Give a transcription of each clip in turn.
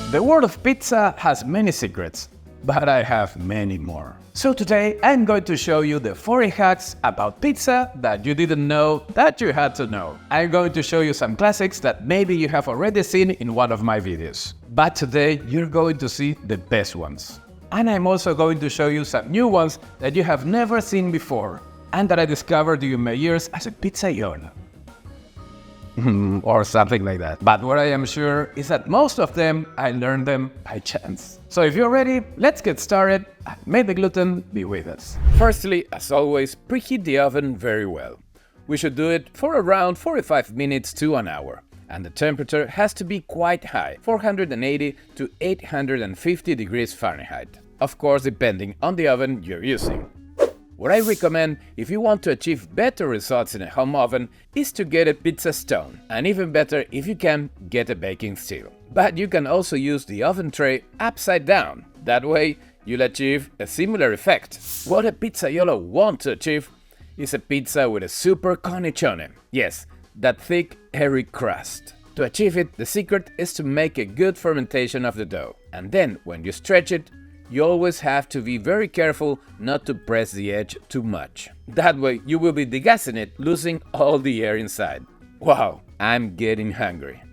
The world of pizza has many secrets, but I have many more. So today I'm going to show you the 40 hacks about pizza that you didn't know that you had to know. I'm going to show you some classics that maybe you have already seen in one of my videos. But today you're going to see the best ones. And I'm also going to show you some new ones that you have never seen before and that I discovered during my years as a pizzaiolo. Or something like that. But what I am sure is that most of them, I learned them by chance. So if you're ready, let's get started and may the gluten be with us. Firstly, as always, preheat the oven very well. We should do it for around 45 minutes to an hour. And the temperature has to be quite high, 480 to 850 degrees Fahrenheit. Of course, depending on the oven you're using. What I recommend if you want to achieve better results in a home oven is to get a pizza stone, and even better if you can get a baking steel. But you can also use the oven tray upside down. That way you'll achieve a similar effect. What a pizzaiolo wants to achieve is a pizza with a super cornicione. Yes, that thick, airy crust. To achieve it, the secret is to make a good fermentation of the dough. And then when you stretch it, you always have to be very careful not to press the edge too much. That way you will be degassing it, losing all the air inside. Wow, I'm getting hungry.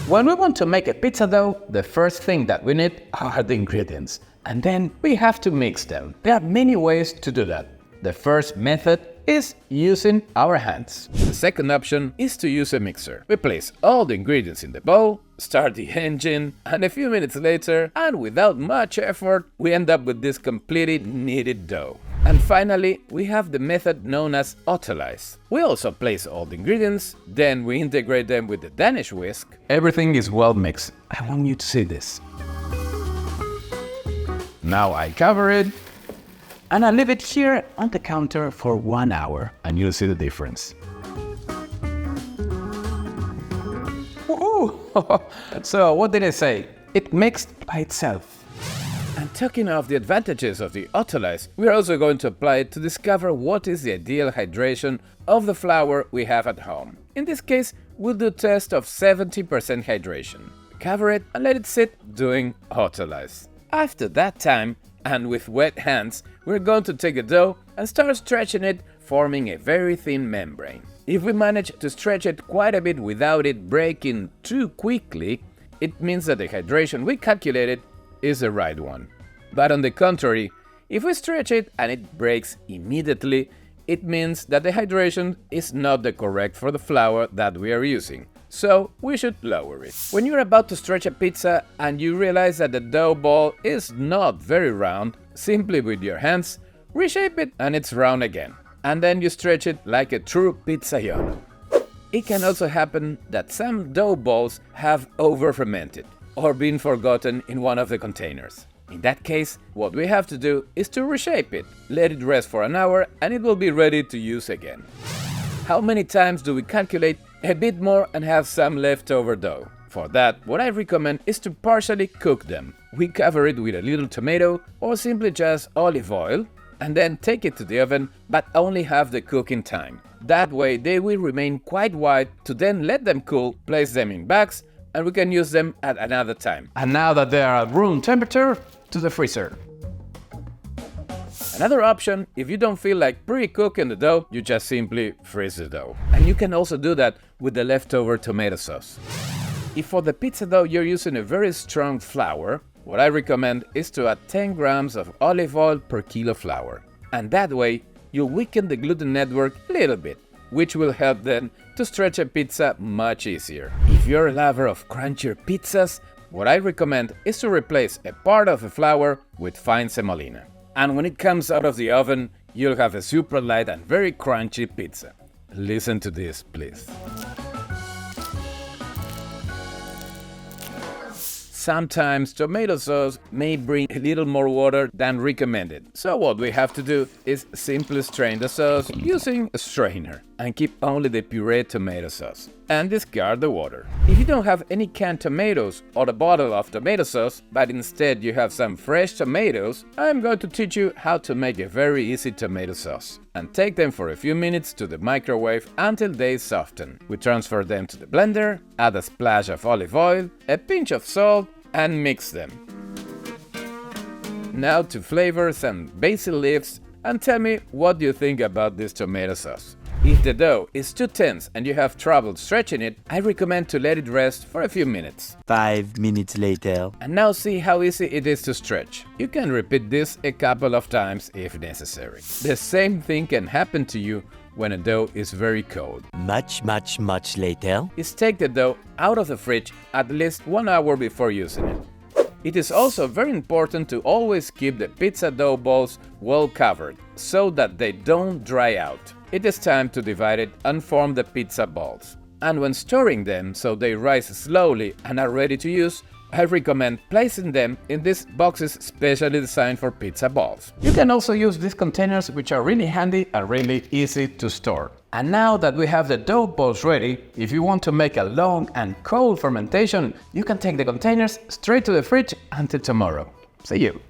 When we want to make a pizza dough, the first thing that we need are the ingredients. And then we have to mix them. There are many ways to do that. The first method is using our hands. The second option is to use a mixer. We place all the ingredients in the bowl, start the engine, and a few minutes later, and without much effort, we end up with this completely kneaded dough. And finally, we have the method known as autolyze. We also place all the ingredients, then we integrate them with the Danish whisk. Everything is well mixed. I want you to see this. Now I cover it, and I leave it here on the counter for 1 hour, and you'll see the difference. So what did I say? It mixed by itself. And talking of the advantages of the autolyze, we are also going to apply it to discover what is the ideal hydration of the flour we have at home. In this case, we'll do a test of 70% hydration. Cover it and let it sit doing autolyze. After that time, and with wet hands, we're going to take the dough and start stretching it, forming a very thin membrane. If we manage to stretch it quite a bit without it breaking too quickly, it means that the hydration we calculated is the right one. But on the contrary, if we stretch it and it breaks immediately, it means that the hydration is not the correct for the flour that we are using. So we should lower it. When you're about to stretch a pizza and you realize that the dough ball is not very round, simply with your hands, reshape it and it's round again. And then you stretch it like a true pizzaiolo. It can also happen that some dough balls have over-fermented or been forgotten in one of the containers. In that case, what we have to do is to reshape it, let it rest for an hour, and it will be ready to use again. How many times do we calculate a bit more and have some leftover dough? For that, what I recommend is to partially cook them. We cover it with a little tomato or simply just olive oil, and then take it to the oven, but only have the cooking time. That way they will remain quite white to then let them cool, place them in bags, and we can use them at another time. And now that they are at room temperature, to the freezer. Another option, if you don't feel like pre-cooking the dough, you just simply freeze the dough. And you can also do that with the leftover tomato sauce. If for the pizza dough you're using a very strong flour, what I recommend is to add 10 grams of olive oil per kilo flour. And that way, you'll weaken the gluten network a little bit, which will help then to stretch a pizza much easier. If you're a lover of crunchier pizzas, what I recommend is to replace a part of the flour with fine semolina. And when it comes out of the oven, you'll have a super light and very crunchy pizza. Listen to this, please. Sometimes tomato sauce may bring a little more water than recommended. So what we have to do is simply strain the sauce using a strainer and keep only the pureed tomato sauce and discard the water. If you don't have any canned tomatoes or a bottle of tomato sauce, but instead you have some fresh tomatoes, I'm going to teach you how to make a very easy tomato sauce. And take them for a few minutes to the microwave until they soften. We transfer them to the blender, add a splash of olive oil, a pinch of salt, and mix them. Now to flavor some basil leaves and tell me what you think about this tomato sauce. If the dough is too tense and you have trouble stretching it, I recommend to let it rest for a few minutes. 5 minutes later. And now see how easy it is to stretch. You can repeat this a couple of times if necessary. The same thing can happen to you when a dough is very cold. Much later. Is take the dough out of the fridge at least 1 hour before using it. It is also very important to always keep the pizza dough balls well covered so that they don't dry out. It is time to divide it and form the pizza balls. And when storing them so they rise slowly and are ready to use, I recommend placing them in these boxes specially designed for pizza balls. You can also use these containers, which are really handy and really easy to store. And now that we have the dough balls ready, if you want to make a long and cold fermentation, you can take the containers straight to the fridge until tomorrow. See you!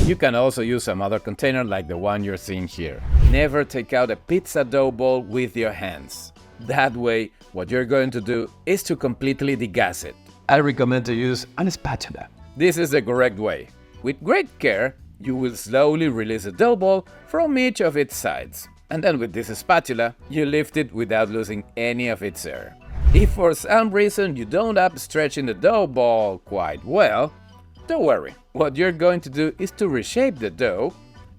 You can also use some other container like the one you're seeing here. Never take out a pizza dough ball with your hands. That way, what you're going to do is to completely degas it. I recommend to use a spatula. This is the correct way. With great care, you will slowly release the dough ball from each of its sides. And then with this spatula, you lift it without losing any of its air. If for some reason you don't up stretching the dough ball quite well, don't worry. What you're going to do is to reshape the dough,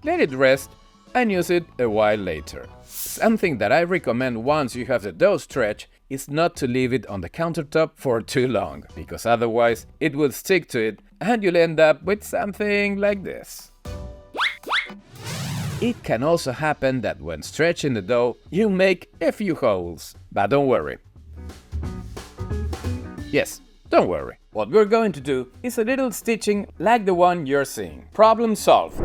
let it rest, and use it a while later. Something that I recommend once you have the dough stretched is not to leave it on the countertop for too long, because otherwise it will stick to it and you'll end up with something like this. It can also happen that when stretching the dough, you make a few holes, but don't worry. Yes, don't worry. What we're going to do is a little stitching like the one you're seeing. Problem solved.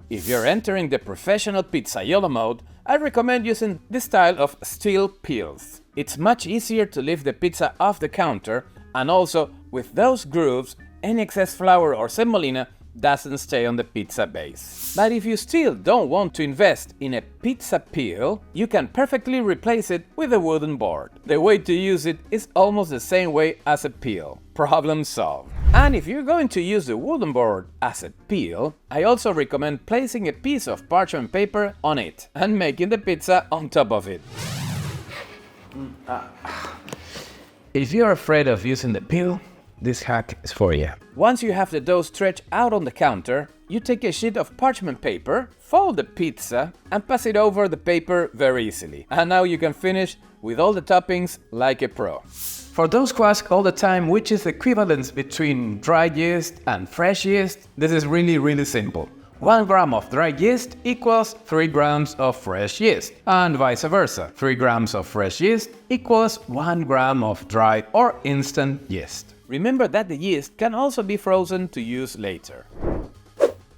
If you're entering the professional pizzaiolo mode, I recommend using this style of steel peels. It's much easier to lift the pizza off the counter, and also with those grooves, any excess flour or semolina doesn't stay on the pizza base. But if you still don't want to invest in a pizza peel, you can perfectly replace it with a wooden board. The way to use it is almost the same way as a peel. Problem solved. And if you're going to use the wooden board as a peel, I also recommend placing a piece of parchment paper on it and making the pizza on top of it. If you're afraid of using the peel, this hack is for you. Once you have the dough stretched out on the counter, you take a sheet of parchment paper, fold the pizza, and pass it over the paper very easily. And now you can finish with all the toppings like a pro. For those who ask all the time which is the equivalence between dry yeast and fresh yeast, this is really simple. 1 gram of dry yeast equals 3 grams of fresh yeast, and vice versa. 3 grams of fresh yeast equals 1 gram of dry or instant yeast. Remember that the yeast can also be frozen to use later.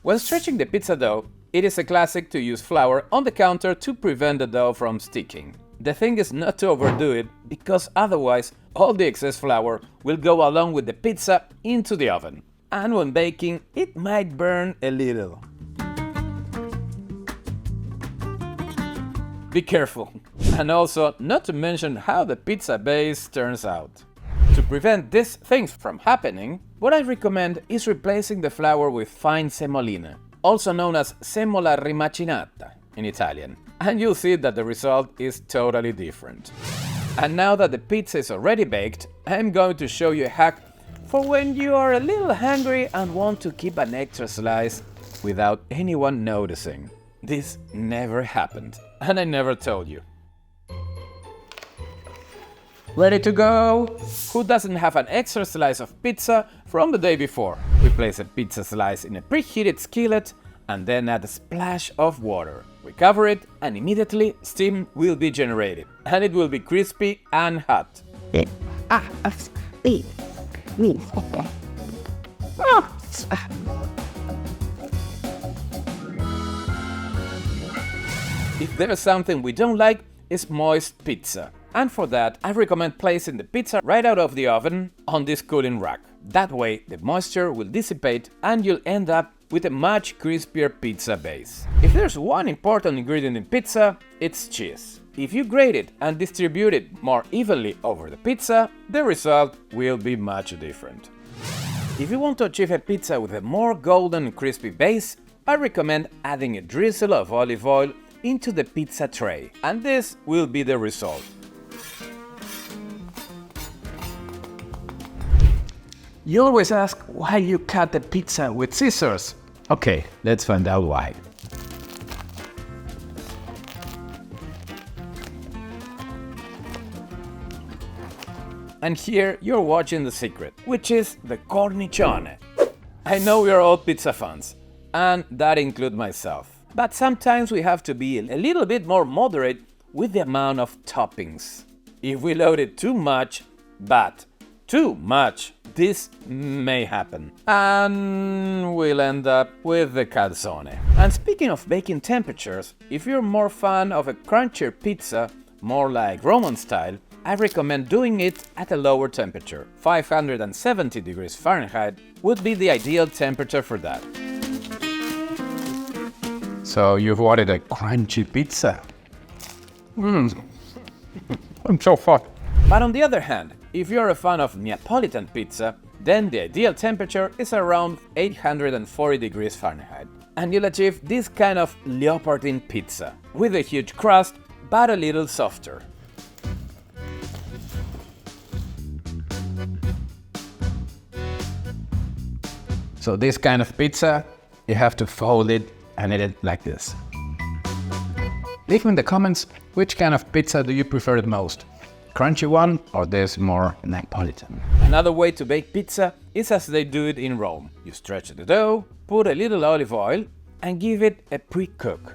When stretching the pizza dough, it is a classic to use flour on the counter to prevent the dough from sticking. The thing is not to overdo it, because otherwise all the excess flour will go along with the pizza into the oven. And when baking, it might burn a little. Be careful. And also, not to mention how the pizza base turns out. To prevent these things from happening, what I recommend is replacing the flour with fine semolina, also known as semola rimacinata in Italian, and you'll see that the result is totally different. And now that the pizza is already baked, I'm going to show you a hack for when you are a little hungry and want to keep an extra slice without anyone noticing. This never happened, and I never told you. Ready to go? Who doesn't have an extra slice of pizza from the day before? We place a pizza slice in a preheated skillet and then add a splash of water. We cover it and immediately steam will be generated, and it will be crispy and hot. If there's something we don't like, it's moist pizza. And for that, I recommend placing the pizza right out of the oven on this cooling rack. That way, the moisture will dissipate and you'll end up with a much crispier pizza base. If there's one important ingredient in pizza, it's cheese. If you grate it and distribute it more evenly over the pizza, the result will be much different. If you want to achieve a pizza with a more golden and crispy base, I recommend adding a drizzle of olive oil into the pizza tray, and this will be the result. You always ask why you cut the pizza with scissors. Okay, let's find out why. And here you're watching the secret, which is the cornicione. I know we are all pizza fans, and that includes myself. But sometimes we have to be a little bit more moderate with the amount of toppings. If we load it too much, this may happen. And we'll end up with the calzone. And speaking of baking temperatures, if you're more fan of a crunchier pizza, more like Roman style, I recommend doing it at a lower temperature. 570 degrees Fahrenheit would be the ideal temperature for that. So you've wanted a crunchy pizza? I'm so full. But on the other hand, if you're a fan of Neapolitan pizza, then the ideal temperature is around 840 degrees Fahrenheit. And you'll achieve this kind of leopardine pizza, with a huge crust, but a little softer. So this kind of pizza, you have to fold it and eat it like this. Leave in the comments which kind of pizza do you prefer the most, crunchy one or this more Neapolitan. Another way to bake pizza is as they do it in Rome. You stretch the dough, put a little olive oil and give it a pre-cook.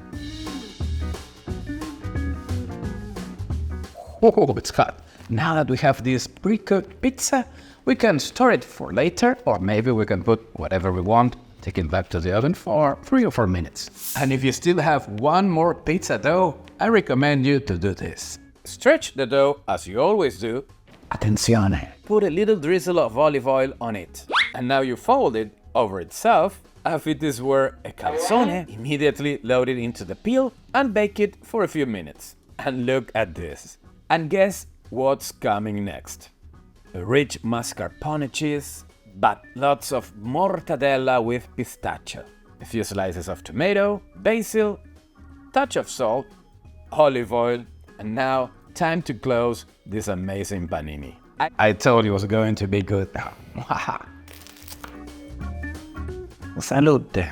Oh, it's hot. Now that we have this pre-cooked pizza, we can store it for later, or maybe we can put whatever we want, take it back to the oven for 3 or 4 minutes. And if you still have one more pizza dough, I recommend you to do this. Stretch the dough as you always do. Attenzione! Put a little drizzle of olive oil on it. And now you fold it over itself, as if this were a calzone. Immediately load it into the peel and bake it for a few minutes. And look at this. And guess what's coming next? A rich mascarpone cheese, but lots of mortadella with pistachio, a few slices of tomato, basil, touch of salt, olive oil, and now time to close this amazing panini. I told you it was going to be good. Salute.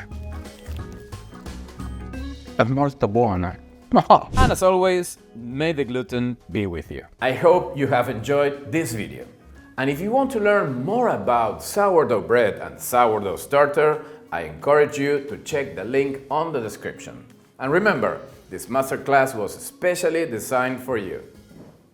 È molto buona. And as always, may the gluten be with you. I hope you have enjoyed this video. And if you want to learn more about sourdough bread and sourdough starter, I encourage you to check the link on the description. And remember, this masterclass was especially designed for you.